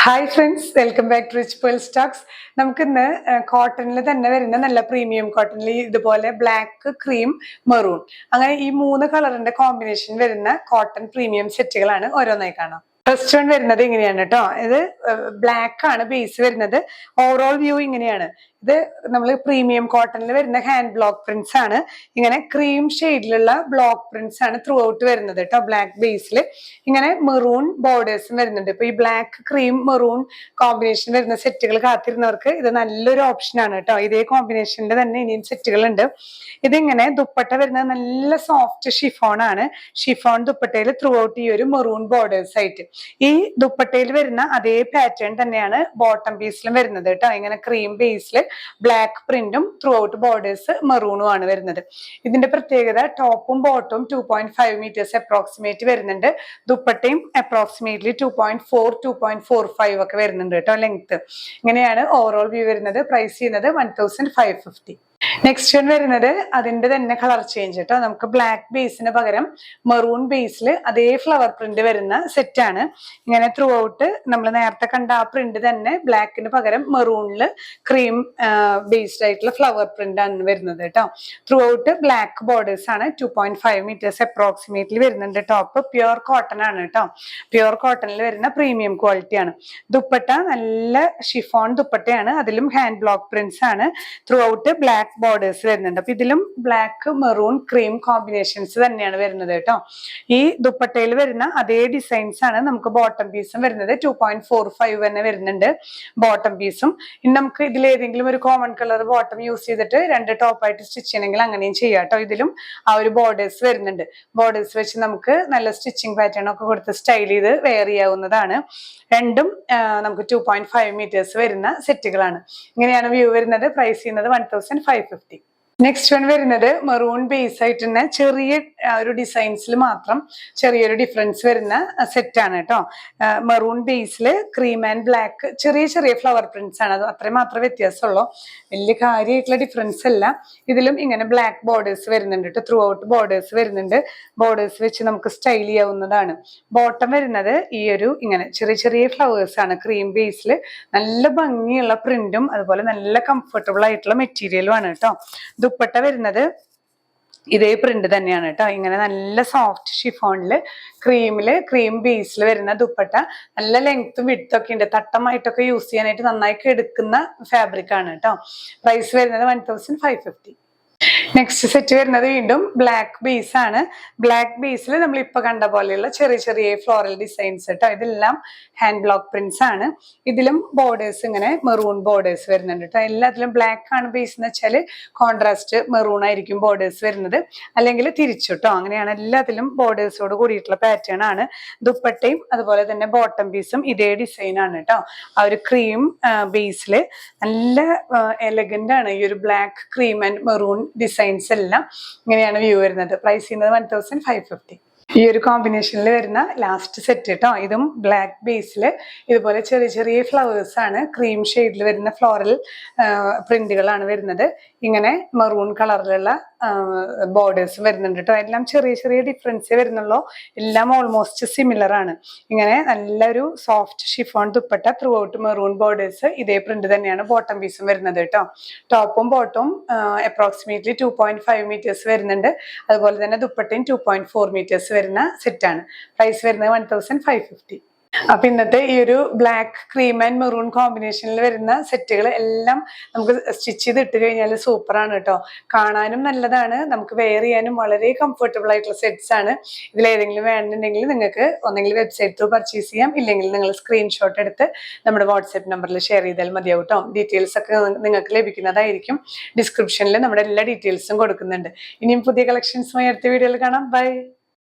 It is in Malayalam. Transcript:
Hi friends, welcome back to Rich Pearl Stocks. നമുക്കിന്ന് കോട്ടണിൽ തന്നെ വരുന്ന നല്ല പ്രീമിയം കോട്ടണിൽ ഇതുപോലെ ബ്ലാക്ക്, ക്രീം, മെറൂൺ അങ്ങനെ ഈ 3 കളറിന്റെ കോമ്പിനേഷൻ വരുന്ന കോട്ടൺ പ്രീമിയം സെറ്റുകളാണ് ഓരോന്നായി കാണാം. ഫസ്റ്റ് വൺ വരുന്നത് ഇങ്ങനെയാണ് കേട്ടോ. ഇത് ബ്ലാക്ക് ആണ് ബേസ് വരുന്നത്. ഓവറോൾ വ്യൂ ഇങ്ങനെയാണ്. ഇത് നമ്മൾ പ്രീമിയം കോട്ടണിൽ വരുന്ന ഹാൻഡ് ബ്ലോക്ക് പ്രിന്റ്സ് ആണ്. ഇങ്ങനെ ക്രീം ഷെയ്ഡിലുള്ള ബ്ലോക്ക് പ്രിന്റ്സ് ആണ് ത്രൂ ഔട്ട് വരുന്നത് കേട്ടോ. ബ്ലാക്ക് ബേസിൽ ഇങ്ങനെ മെറൂൺ ബോർഡേഴ്സും വരുന്നുണ്ട്. ഇപ്പൊ ഈ ബ്ലാക്ക്, ക്രീം, മെറൂൺ കോമ്പിനേഷൻ വരുന്ന സെറ്റുകൾ കാത്തിരുന്നവർക്ക് ഇത് നല്ലൊരു ഓപ്ഷൻ ആണ് കേട്ടോ. ഇതേ കോമ്പിനേഷനിൽ തന്നെ ഇനിയും സെറ്റുകൾ ഉണ്ട്. ഇതിങ്ങനെ ദുപ്പട്ട വരുന്നത് നല്ല സോഫ്റ്റ് ഷിഫോൺ ആണ്. ഷിഫോൺ ദുപ്പട്ടയിൽ ത്രൂ ഔട്ട് ഈ ഒരു മെറൂൺ ബോർഡേഴ്സ് ആയിട്ട് ഈ ദുപ്പട്ടയിൽ വരുന്ന അതേ പാറ്റേൺ തന്നെയാണ് ബോട്ടം പീസിലും വരുന്നത് കേട്ടോ. ഇങ്ങനെ ക്രീം ബേസിൽ ബ്ലാക്ക് പ്രിന്റും ത്രൂ ഔട്ട് ബോർഡേഴ്സ് മെറൂണും ആണ് വരുന്നത്. ഇതിന്റെ പ്രത്യേകത ടോപ്പും ബോട്ടും 2.5 മീറ്റേഴ്സ് അപ്രോക്സിമേറ്റ് വരുന്നുണ്ട്. ദുപ്പട്ടയും അപ്രോക്സിമേറ്റ്ലി 2.4 2.45 ഒക്കെ വരുന്നുണ്ട് കേട്ടോ ലെങ്ത്. ഇങ്ങനെയാണ് ഓവറോൾ വ്യൂ വരുന്നത്. പ്രൈസ് ചെയ്യുന്നത് 1550. നെക്സ്റ്റ് വൺ വരുന്നത് അതിന്റെ തന്നെ കളർ ചേഞ്ച് കേട്ടോ. നമുക്ക് ബ്ലാക്ക് ബേസിന് പകരം മെറൂൺ ബേസിൽ അതേ ഫ്ലവർ പ്രിന്റ് വരുന്ന സെറ്റ് ആണ്. ഇങ്ങനെ ത്രൂ ഔട്ട് നമ്മൾ നേരത്തെ കണ്ട ആ പ്രിന്റ് തന്നെ ബ്ലാക്കിന് പകരം മെറൂണിൽ ക്രീം ബേസ്ഡ് ആയിട്ടുള്ള ഫ്ലവർ പ്രിന്റ് ആണ് വരുന്നത് കേട്ടോ. ത്രൂ ഔട്ട് ബ്ലാക്ക് ബോർഡേഴ്സ് ആണ്. 2.5 മീറ്റേഴ്സ് അപ്രോക്സിമേറ്റ്ലി വരുന്നുണ്ട്. ടോപ്പ് പ്യുവർ കോട്ടൺ ആണ് കേട്ടോ. പ്യുവർ കോട്ടണിൽ വരുന്ന പ്രീമിയം ക്വാളിറ്റി ആണ്. ദുപ്പട്ട നല്ല ഷിഫോൺ ദുപ്പട്ടയാണ്. അതിലും ഹാൻഡ് ബ്ലോക്ക് പ്രിന്റ്സ് ആണ്. ത്രൂ ഔട്ട് ബ്ലാക്ക് ബോർഡേഴ്സ് വരുന്നുണ്ട്. അപ്പൊ ഇതിലും ബ്ലാക്ക്, മെറൂൺ, ക്രീം കോമ്പിനേഷൻസ് തന്നെയാണ് വരുന്നത് കേട്ടോ. ഈ ദുപ്പട്ടയിൽ വരുന്ന അതേ ഡിസൈൻസ് ആണ് നമുക്ക് ബോട്ടം പീസും വരുന്നത്. 2.45 തന്നെ വരുന്നുണ്ട് ബോട്ടം പീസും. ഇനി നമുക്ക് ഇതിൽ ഏതെങ്കിലും ഒരു കോമൺ കളർ ബോട്ടം യൂസ് ചെയ്തിട്ട് 2 ടോപ്പായിട്ട് സ്റ്റിച്ച് ചെയ്യണമെങ്കിൽ അങ്ങനെയും ചെയ്യാം കേട്ടോ. ഇതിലും ആ ഒരു ബോർഡേഴ്സ് വരുന്നുണ്ട്. ബോർഡേഴ്സ് വെച്ച് നമുക്ക് നല്ല സ്റ്റിച്ചിങ് പാറ്റേൺ ഒക്കെ കൊടുത്ത് സ്റ്റൈൽ ചെയ്ത് വെയർ ചെയ്യാവുന്നതാണ്. രണ്ടും നമുക്ക് 2.5 മീറ്റേഴ്സ് വരുന്ന സെറ്റുകളാണ്. ഇങ്ങനെയാണ് വ്യൂ വരുന്നത്. പ്രൈസ് ചെയ്യുന്നത് 1550. നെക്സ്റ്റ് വൺ വരുന്നത് മെറൂൺ ബേസ് ആയിട്ട് തന്നെ ചെറിയ ഒരു ഡിസൈൻസിൽ മാത്രം ചെറിയൊരു ഡിഫറൻസ് വരുന്ന സെറ്റ് ആണ് കേട്ടോ. Maroon Basil cream and black ചെറിയ ചെറിയ ഫ്ലവർ പ്രിന്റ്സ് ആണ്. അത് അത്രയും മാത്രമേ വ്യത്യാസമുള്ളൂ. വലിയ കാര്യമായിട്ടുള്ള ഡിഫറൻസ് അല്ല. ഇതിലും ഇങ്ങനെ ബ്ലാക്ക് ബോർഡേഴ്സ് വരുന്നുണ്ട് കേട്ടോ. ത്രൂ ഔട്ട് ബോർഡേഴ്സ് വരുന്നുണ്ട്. ബോർഡേഴ്സ് വെച്ച് നമുക്ക് സ്റ്റൈൽ ചെയ്യാവുന്നതാണ്. ബോട്ടം വരുന്നത് ഈ ഒരു ഇങ്ങനെ ചെറിയ ചെറിയ ഫ്ലവേഴ്സ് ആണ്. ക്രീം ബേസിൽ നല്ല ഭംഗിയുള്ള പ്രിന്റും അതുപോലെ നല്ല കംഫർട്ടബിൾ ആയിട്ടുള്ള മെറ്റീരിയലും ആണ് കേട്ടോ. ദുപ്പട്ട വരുന്നത് ഇതേ പ്രിന്റ് തന്നെയാണ് കേട്ടോ. ഇങ്ങനെ നല്ല സോഫ്റ്റ് ഷിഫോണില് ക്രീം ബേസിൽ വരുന്ന ദുപ്പട്ട. നല്ല ലെങ്ത്തും വിഡ്ത്തും ഒക്കെ ഉണ്ട്. തട്ടമായിട്ടൊക്കെ യൂസ് ചെയ്യാനായിട്ട് നന്നായി എടുക്കുന്ന ഫാബ്രിക് ആണ് കേട്ടോ. പ്രൈസ് വരുന്നത് 1550. നെക്സ്റ്റ് സെറ്റ് വരുന്നത് വീണ്ടും ബ്ലാക്ക് ബേസ് ആണ്. ബ്ലാക്ക് ബേസിൽ നമ്മൾ ഇപ്പൊ കണ്ട പോലെയുള്ള ചെറിയ ചെറിയ ഫ്ലോറൽ ഡിസൈൻസ് കേട്ടോ. ഇതെല്ലാം ഹാൻഡ് ബ്ലോക്ക് പ്രിന്റ്സ് ആണ്. ഇതിലും ബോർഡേഴ്സ് ഇങ്ങനെ മെറൂൺ ബോർഡേഴ്സ് വരുന്നുണ്ട് കേട്ടോ. എല്ലാത്തിലും ബ്ലാക്ക് ആണ് ബേസ് എന്ന് വെച്ചാൽ കോൺട്രാസ്റ്റ് മെറൂൺ ആയിരിക്കും ബോർഡേഴ്സ് വരുന്നത്. അല്ലെങ്കിൽ തിരിച്ചു കേട്ടോ. അങ്ങനെയാണ് എല്ലാത്തിലും ബോർഡേഴ്സോട് കൂടിയിട്ടുള്ള പാറ്റേൺ ആണ്. ദുപ്പട്ടയും അതുപോലെ തന്നെ ബോട്ടം പീസും ഇതേ ഡിസൈൻ ആണ് കേട്ടോ. ആ ഒരു ക്രീം ബേസിൽ നല്ല എലഗന്റ് ആണ് ഈ ഒരു black, cream and maroon designs എല്ലാം. ഇങ്ങനെയാണ് വ്യൂ വരുന്നത്. പ്രൈസ് ചെയ്യുന്നത് 1550. ഈ ഒരു കോമ്പിനേഷനിൽ വരുന്ന ലാസ്റ്റ് സെറ്റ് കേട്ടോ. ഇതും ബ്ലാക്ക് ബേസിൽ ഇതുപോലെ ചെറിയ ചെറിയ ഫ്ലവേഴ്സ് ആണ്. ക്രീം ഷെയ്ഡിൽ വരുന്ന ഫ്ലോറൽ പ്രിന്റുകളാണ് വരുന്നത്. ഇങ്ങനെ മെറൂൺ കളറിലുള്ള ബോർഡേഴ്സ് വരുന്നുണ്ട് കേട്ടോ. എല്ലാം ചെറിയ ചെറിയ ഡിഫറൻസ് വരുന്നുള്ളൂ. എല്ലാം ഓൾമോസ്റ്റ് സിമിലർ ആണ്. ഇങ്ങനെ നല്ലൊരു soft chiffon dupatta, through out maroon borders, ഇതേ പ്രിന്റ് തന്നെയാണ് ബോട്ടം പീസും വരുന്നത് കേട്ടോ. ടോപ്പും ബോട്ടും അപ്രോക്സിമേറ്റ്ലി 2.5 മീറ്റേഴ്സ് വരുന്നുണ്ട്. അതുപോലെ തന്നെ ദുപ്പട്ടയും 2.4 മീറ്റേഴ്സ് വരുന്ന സെറ്റാണ്. പ്രൈസ് വരുന്നത് 1550. അപ്പൊ ഇന്നത്തെ ഈ ഒരു ബ്ലാക്ക്, ക്രീം ആൻഡ് മെറൂൺ കോമ്പിനേഷനിൽ വരുന്ന സെറ്റുകൾ എല്ലാം നമുക്ക് സ്റ്റിച്ച് ചെയ്ത് ഇട്ട് കഴിഞ്ഞാൽ സൂപ്പറാണ് കേട്ടോ. കാണാനും നല്ലതാണ്. നമുക്ക് വെയർ ചെയ്യാനും വളരെ കംഫർട്ടബിൾ ആയിട്ടുള്ള സെറ്റ്സ് ആണ്. ഇതിൽ ഏതെങ്കിലും വേണമെന്നുണ്ടെങ്കിൽ നിങ്ങൾക്ക് ഒന്നെങ്കിൽ വെബ്സൈറ്റ് ത്രൂ പർച്ചേസ് ചെയ്യാം. ഇല്ലെങ്കിൽ നിങ്ങൾ സ്ക്രീൻഷോട്ട് എടുത്ത് നമ്മുടെ വാട്സ്ആപ്പ് നമ്പറിൽ ഷെയർ ചെയ്താൽ മതിയാവും കേട്ടോ. ഡീറ്റെയിൽസ് ഒക്കെ നിങ്ങൾക്ക് ലഭിക്കുന്നതായിരിക്കും. ഡിസ്ക്രിപ്ഷനിൽ നമ്മുടെ എല്ലാ ഡീറ്റെയിൽസും കൊടുക്കുന്നുണ്ട്. ഇനിയും പുതിയ കളക്ഷൻസുമായി അടുത്ത വീഡിയോയിൽ കാണാം. ബൈ.